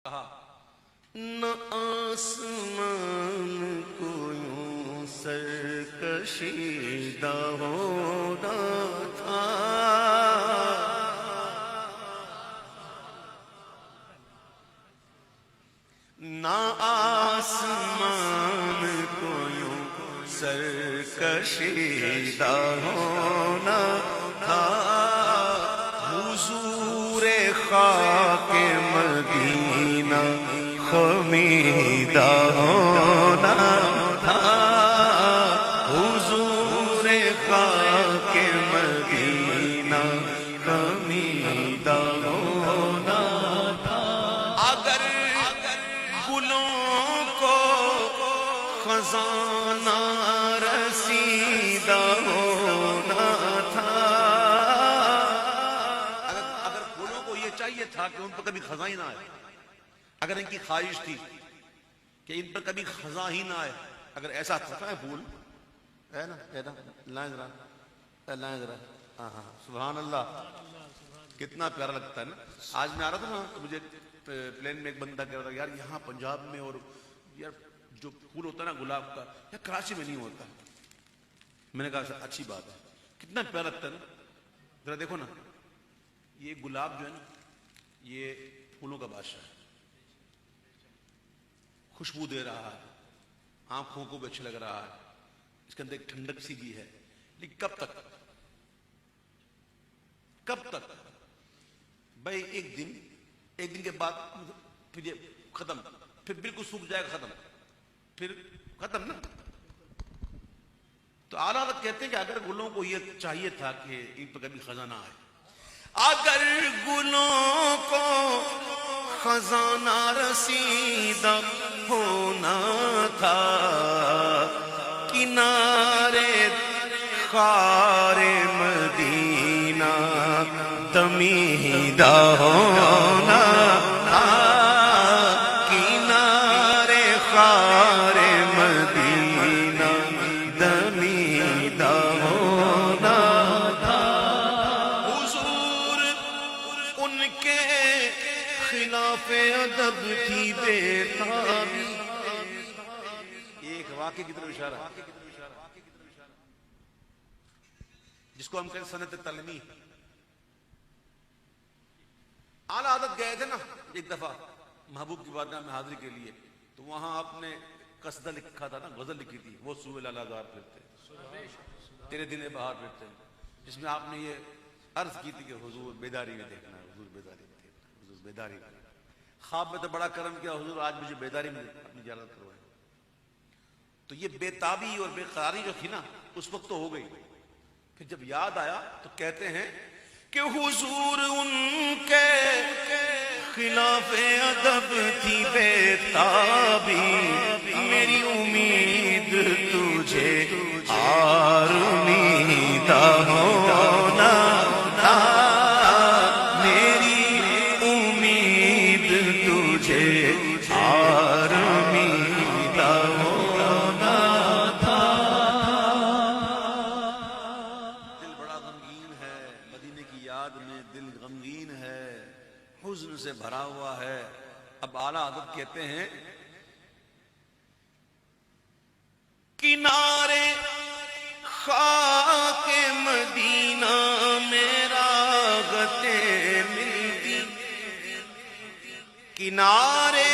نہ آسمان کو یوں سرکشیدہ ہونا تھا، نہ آسمان کو یوں سرکشیدہ ہونا تھا، حضور خاک مدینہ خمیدہ ہونا تھا، حضور خاک مدینہ خمیدہ ہونا تھا۔ اگر گلوں کو خزانہ رسیدہ ہونا تھا، اگر گلوں کو یہ چاہیے تھا کہ ان پر کبھی خزاں ہی نہ آئے، اگر ان کی خواہش تھی کہ ان پر کبھی خزاں ہی نہ آئے، اگر ایسا تھا پھول ہے نا، لائیں ذرا لائیں ذرا، ہاں ہاں سبحان اللہ، کتنا پیارا لگتا ہے نا۔ آج میں آ رہا تھا نا تو مجھے پلین میں ایک بندہ کہہ رہا تھا یار یہاں پنجاب میں اور یار جو پھول ہوتا ہے نا گلاب کا یا کراچی میں نہیں ہوتا۔ میں نے کہا اچھی بات ہے، کتنا پیارا لگتا ہے نا، ذرا دیکھو نا یہ گلاب جو ہے نا یہ پھولوں کا بادشاہ ہے، خوشبو دے رہا ہے، آنکھوں کو بھی اچھا لگ رہا ہے، اس کے اندر ایک ٹھنڈک سی بھی ہے، لیکن کب تک بھائی ایک دن کے بعد پھر یہ ختم، پھر بالکل سوکھ جائے گا، ختم، پھر ختم نا۔ تو اعلیٰ حضرت کہتے ہیں کہ اگر گلوں کو یہ چاہیے تھا کہ ان پر کبھی خزانہ آئے، اگر گلوں کو خزانہ رسیدہ ہونا تھا، کنارے خار مدینہ دمیدہ ہونا تھا، کنارے خار مدینہ دمیدہ ہونا تھا، حضور ان کے خلاف ادب تھی بےتابی۔ ایک واقعے کی طرف اشارہ جس کو ہم کہتے ہیں سنت تلمی۔ اعلیٰ حضرت گئے تھے نا ایک دفعہ محبوب کی بارگاہ میں حاضری کے لیے، تو وہاں آپ نے قصیدہ لکھا تھا نا، غزل لکھی تھی، وہ سوئے لالازار پھرتے تیرے دل بہار پھرتے، جس میں آپ نے یہ عرض کی تھی کہ حضور بیداری میں دیکھنا ہے، حضور بیداری میں دیکھنا ہے، حضور بیداری میں۔ خواب میں تو بڑا کرم کیا حضور، آج مجھے بیداری میں اپنی زیارت کروائے۔ تو یہ بے تابی اور بے قراری جو تھی نا اس وقت تو ہو گئی، پھر جب یاد آیا تو کہتے ہیں کہ حضور ان کے خلاف ادب تھی بے تابی، میری امید تجھے آرمیدہ ہونا تھا، میری امید تجھے آرمیدہ ہونا تھا۔ دل بڑا غمگین ہے، مدینے کی یاد میں دل غمگین ہے، حزن سے بھرا ہوا ہے۔ اب اعلیٰ حضرت کہتے ہیں کنارے خاک مدینہ میں راغتیں ملتی، کنارے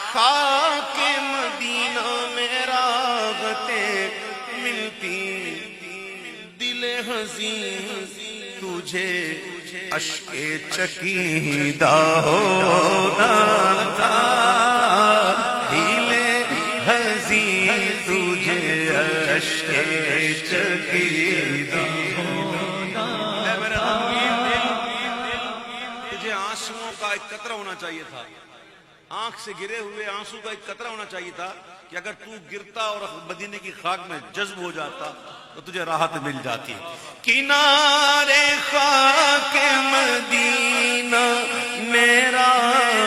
خاک مدینہ میں راغتیں ملتی، دل حزین تجھے اشک چکیدہ ہونا تھا، دل حزین تجھے اشک چکیدہ ہونا تھا۔ تجھے آنسوؤں کا ایک قطرہ ہونا چاہیے تھا، آنکھ سے گرے ہوئے آنسو کا ایک قطرہ ہونا چاہیے تھا کہ اگر تو گرتا اور مدینے کی خاک میں جذب ہو جاتا تو تجھے راحت مل جاتی۔ کنارے خاک مدینہ میرا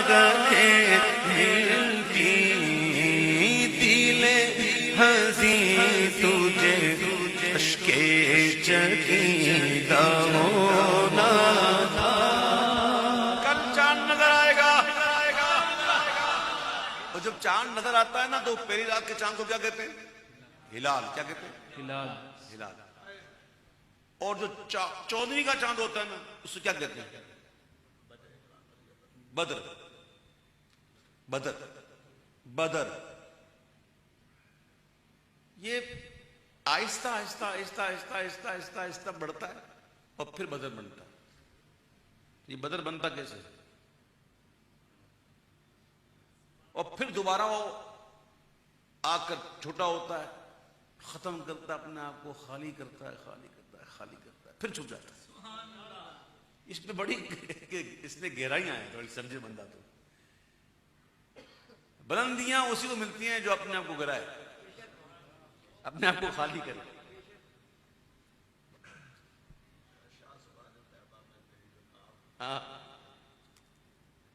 راغتیں ملتی، دل حزین تجھے اشک چکیدہ ہونا تھا۔ کل چاند نظر آئے گا، چاند نظر آتا ہے نا تو پہلی رات کے چاند کو کیا کہتے ہیں؟ ہلال. کیا کہتے ہیں؟ ہلال. ہلال. اور جو 14ویں کا چاند ہوتا ہے نا اس کو کیا کہتے ہیں؟ بدر. بدر. بدر. یہ آہستہ آہستہ آہستہ آہستہ آہستہ آہستہ آہستہ بڑھتا ہے اور پھر بدر بنتا ہے. یہ بدر بنتا کیسے؟ اور پھر دوبارہ وہ آ کر چھوٹا ہوتا ہے, ختم کرتا ہے اپنے آپ کو, خالی کرتا ہے, خالی کرتا ہے, خالی کرتا ہے, پھر چھپ جاتا ہے. اس میں بڑی اس میں گہرائیاں ہیں, تھوڑی سمجھے بندہ تو. بلندیاں اسی کو ملتی ہیں جو اپنے آپ کو گرائے, اپنے آپ کو خالی کرے.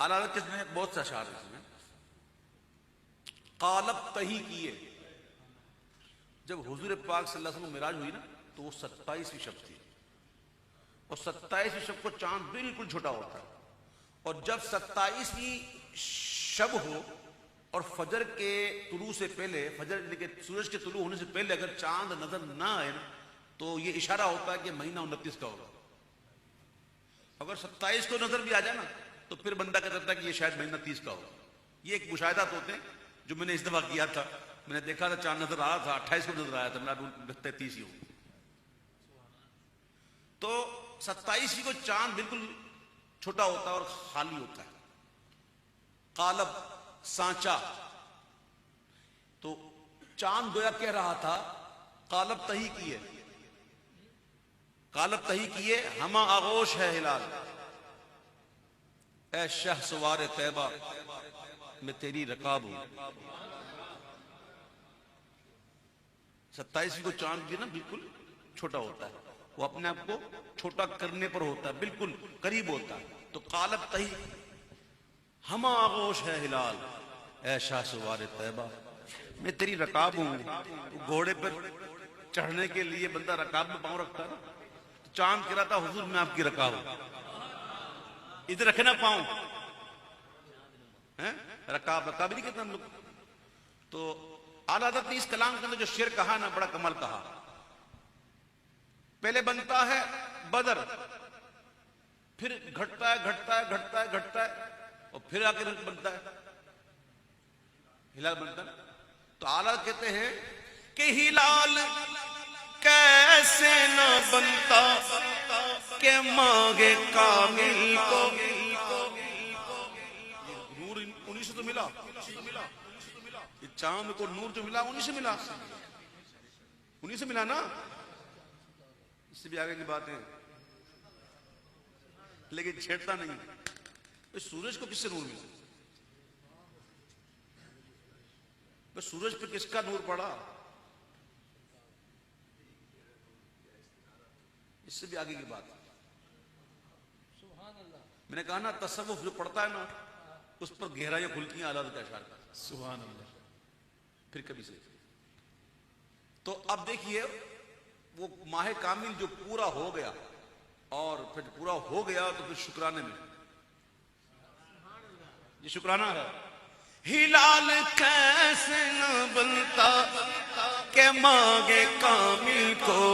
اعلیٰ حضرت کے میں بہت سے اشعار ہیں. اس میں قالب تہی کیے. جب حضور پاک صلی اللہ علیہ وسلم معراج ہوئی نا تو وہ 27ویں شب تھی, اور 27ویں شب کو چاند بالکل چھوٹا ہوتا ہے. اور جب 27ویں شب ہو اور فجر کے طلوع سے پہلے, فجر یعنی کہ سورج کے طلوع ہونے سے پہلے اگر چاند نظر نہ آئے نا تو یہ اشارہ ہوتا ہے کہ مہینہ 29 کا ہوگا. اگر 27 کو نظر بھی آ جائے نا تو پھر بندہ کہتا ہے کہ یہ شاید مہینہ 30 کا ہوگا. یہ ایک مشاہدات ہوتے ہیں جو میں نے اس دفعہ کیا تھا. میں نے دیکھا تھا چاند نظر آ رہا تھا, 28 کو نظر آیا تھا, میرا لگتا ہے 30 ہی ہو. تو 27ویں کو چاند بالکل چھوٹا ہوتا ہے اور خالی ہوتا ہے. قالب سانچا. تو چاند گویا کہہ رہا تھا قالب تہی کیے, قالب تہی کیے, ہما آغوش ہے ہلال, اے شہ سوار طیبہ میں تیری رکاب ہوں. 27ویں کو چاند بھی نا بالکل چھوٹا ہوتا ہے, وہ اپنے آپ کو چھوٹا کرنے پر ہوتا ہے, بالکل قریب ہوتا ہے. تو قالب تہی ہما آغوش ہے ہلال, اے شاہ سوار طیبہ میں تیری رکاب ہوں. گھوڑے پر چڑھنے کے لیے بندہ رکاب میں پاؤں رکھتا ہے نا, تو چاند کہہ رہا تھا حضور میں آپ کی رکاب ہوں, ادھر رکھے نا پاؤں. رکاب رکاب نہیں کہتے ہم لوگ. تو اعلیٰ حضرت نے اس کلام کے اندر جو شعر کہا نا بڑا کمال کہا. پہلے بنتا ہے بدر, پھر گھٹتا ہے گھٹتا ہے گھٹتا ہے گھٹتا ہے, اور پھر آ کے بنتا ہے ہلال بنتا ہے. تو اعلیٰ کہتے ہیں کہ ہلال کیسے نہ بنتا کہ مانگے کامل کو. نور انہی سے تو ملا, یہ چاند کو نور جو ملا انہی سے ملا, انہی سے ملا نا. اس سے بھی آگے کی بات ہے لیکن چھیڑتا نہیں. سورج کو کس سے نور ملا؟ سورج پہ کس کا نور پڑا؟ اس سے بھی آگے کی بات. میں نے کہا نا تصوف جو پڑھتا ہے نا اس پر گہرائیاں کھلتی ہیں اعلیٰ کا اشعار کا. سبحان اللہ. پھر کبھی سے تو اب دیکھیے وہ ماہ کامل جو پورا ہو گیا, اور پھر پورا ہو گیا تو پھر شکرانے میں, یہ شکرانہ ہے. ہلال کیسے نہ بنتا کہ مانگے کامل کو,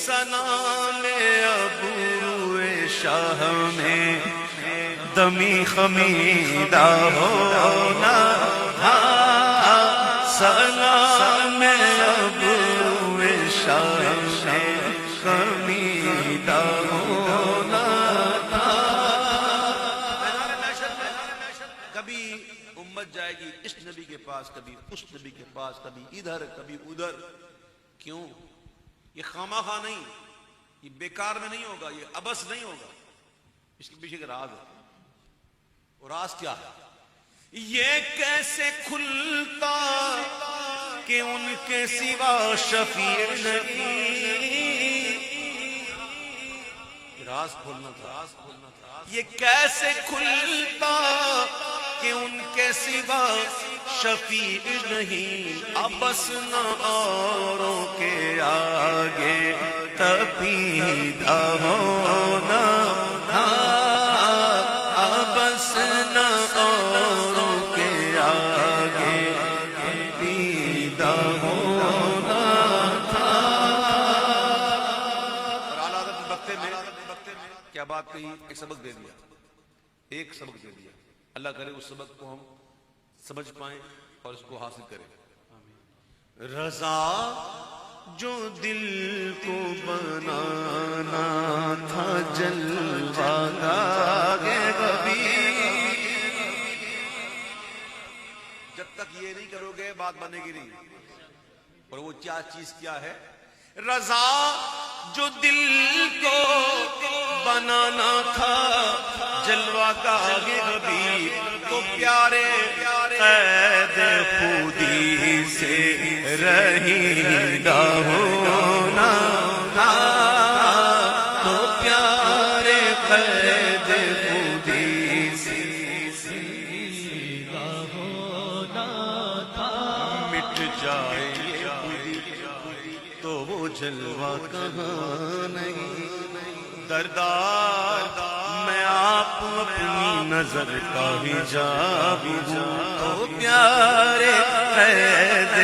سلام ابو شاہ میں دمی خمیدہ ہونا, سلام ابو شاہ میں خمیدہ ہونا. کبھی امت جائے گی اس نبی کے پاس, کبھی اس نبی کے پاس, کبھی ادھر کبھی ادھر. کیوں؟ یہ خامخواہ نہیں, یہ بیکار میں نہیں ہوگا, یہ ابس نہیں ہوگا. اس کے پیچھے کا راز ہے. اور راز کیا ہے؟ یہ کیسے کھلتا کہ ان کے سوا شفیع نہیں. راز کھولنا تھا. یہ کیسے کھلتا کہ ان کے سوا شفیع نہیں. ابس نہ اوروں کے آگے تپیدہ ہونا, ابس نہ اوروں کے آگے بات کہی، ایک سبق دے دیا، ایک سبق دے دیا. اللہ کرے اس سبق کو ہم سمجھ پائیں اور اس کو حاصل کریں. رضا جو دل کو بنانا تھا جلوہ گاہ کبھی، جب تک یہ نہیں کرو گے بات بنے گی نہیں. اور وہ کیا چیز کیا ہے؟ رضا جو دل کو بنانا تھا جلوہ گاہ کبھی، تو پیارے قید خودی سے رہیدہ ہونا تھا، تو پیارے قید خودی سے رہیدہ ہونا تھا. مٹ جائے تو وہ جلوہ کہاں نہیں. دردار میں آپ اپنی نظر کا حجاب ہوں، تو پیارے قید